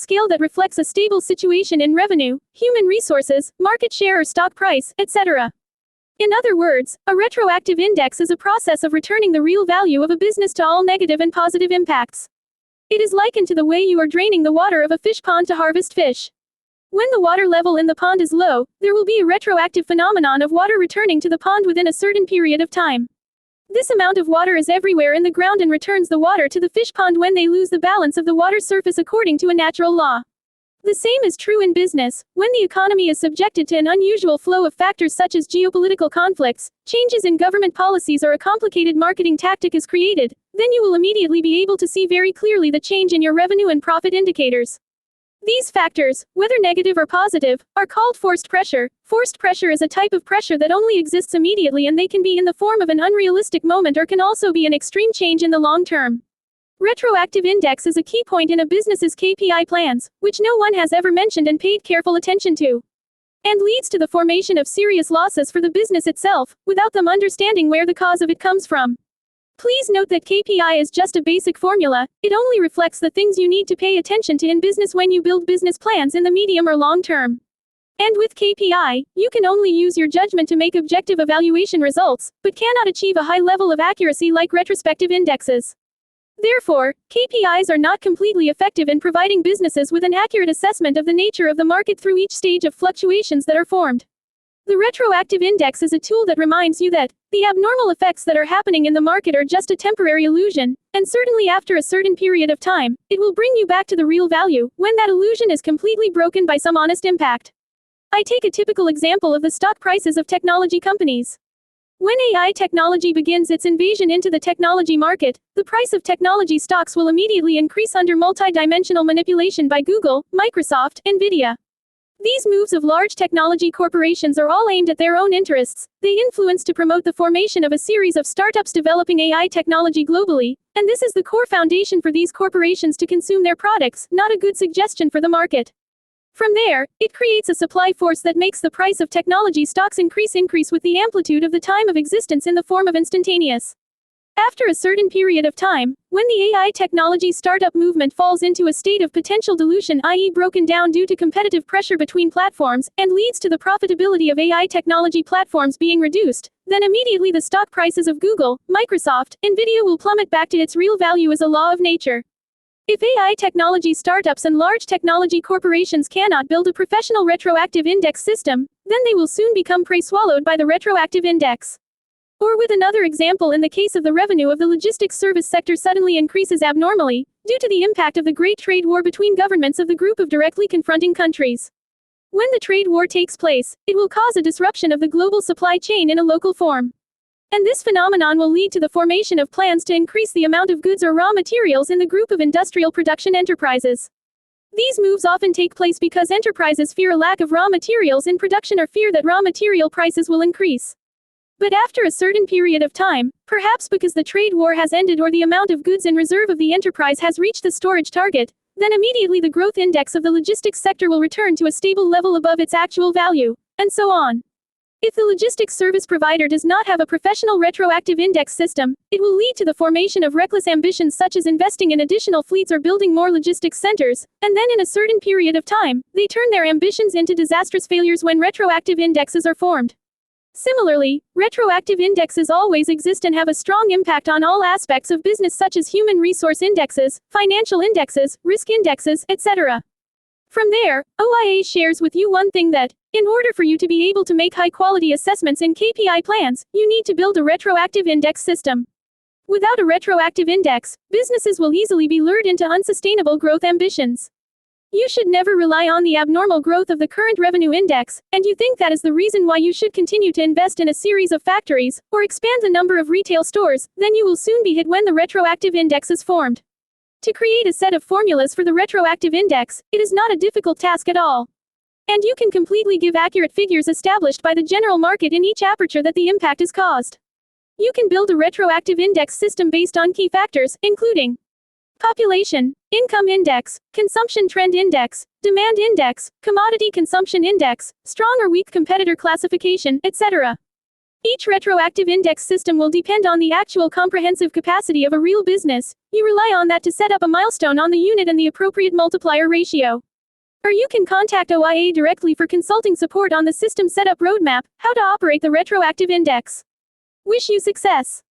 scale that reflects a stable situation in revenue, human resources, market share or stock price, etc. In other words, a retroactive index is a process of returning the real value of a business to all negative and positive impacts. It is likened to the way you are draining the water of a fish pond to harvest fish. When the water level in the pond is low, there will be a retroactive phenomenon of water returning to the pond within a certain period of time. This amount of water is everywhere in the ground and returns the water to the fish pond when they lose the balance of the water surface according to a natural law. The same is true in business. When the economy is subjected to an unusual flow of factors such as geopolitical conflicts, changes in government policies or a complicated marketing tactic is created, then you will immediately be able to see very clearly the change in your revenue and profit indicators. These factors, whether negative or positive, are called forced pressure. Forced pressure is a type of pressure that only exists immediately, and they can be in the form of an unrealistic moment or can also be an extreme change in the long term. Retroactive index is a key point in a business's KPI plans, which no one has ever mentioned and paid careful attention to, and leads to the formation of serious losses for the business itself, without them understanding where the cause of it comes from. Please note that KPI is just a basic formula. It only reflects the things you need to pay attention to in business when you build business plans in the medium or long term. And with KPI, you can only use your judgment to make objective evaluation results, but cannot achieve a high level of accuracy like retrospective indexes. Therefore, KPIs are not completely effective in providing businesses with an accurate assessment of the nature of the market through each stage of fluctuations that are formed. The retroactive index is a tool that reminds you that the abnormal effects that are happening in the market are just a temporary illusion, and certainly after a certain period of time, it will bring you back to the real value, when that illusion is completely broken by some honest impact. I take a typical example of the stock prices of technology companies. When AI technology begins its invasion into the technology market, the price of technology stocks will immediately increase under multi-dimensional manipulation by Google, Microsoft, Nvidia. These moves of large technology corporations are all aimed at their own interests. They influence to promote the formation of a series of startups developing AI technology globally, and this is the core foundation for these corporations to consume their products, not a good suggestion for the market. From there, it creates a supply force that makes the price of technology stocks increase with the amplitude of the time of existence in the form of instantaneous. After a certain period of time, when the AI technology startup movement falls into a state of potential dilution, i.e. broken down due to competitive pressure between platforms, and leads to the profitability of AI technology platforms being reduced, then immediately the stock prices of Google, Microsoft, Nvidia will plummet back to its real value as a law of nature. If AI technology startups and large technology corporations cannot build a professional retroactive index system, then they will soon become prey swallowed by the retroactive index. Or with another example, in the case of the revenue of the logistics service sector suddenly increases abnormally, due to the impact of the Great Trade War between governments of the group of directly confronting countries. When the trade war takes place, it will cause a disruption of the global supply chain in a local form. And this phenomenon will lead to the formation of plans to increase the amount of goods or raw materials in the group of industrial production enterprises. These moves often take place because enterprises fear a lack of raw materials in production or fear that raw material prices will increase. But after a certain period of time, perhaps because the trade war has ended or the amount of goods in reserve of the enterprise has reached the storage target, then immediately the growth index of the logistics sector will return to a stable level above its actual value, and so on. If the logistics service provider does not have a professional retroactive index system, it will lead to the formation of reckless ambitions such as investing in additional fleets or building more logistics centers, and then in a certain period of time, they turn their ambitions into disastrous failures when retroactive indexes are formed. Similarly, retroactive indexes always exist and have a strong impact on all aspects of business such as human resource indexes, financial indexes, risk indexes, etc. From there, OIA shares with you one thing that, in order for you to be able to make high-quality assessments in KPI plans, you need to build a retroactive index system. Without a retroactive index, businesses will easily be lured into unsustainable growth ambitions. You should never rely on the abnormal growth of the current revenue index, and you think that is the reason why you should continue to invest in a series of factories, or expand the number of retail stores, then you will soon be hit when the retroactive index is formed. To create a set of formulas for the retroactive index, it is not a difficult task at all. And you can completely give accurate figures established by the general market in each aperture that the impact is caused. You can build a retroactive index system based on key factors, including population, income index, consumption trend index, demand index, commodity consumption index, strong or weak competitor classification, etc. Each retroactive index system will depend on the actual comprehensive capacity of a real business. You rely on that to set up a milestone on the unit and the appropriate multiplier ratio. Or you can contact OIA directly for consulting support on the system setup roadmap, how to operate the retroactive index. Wish you success.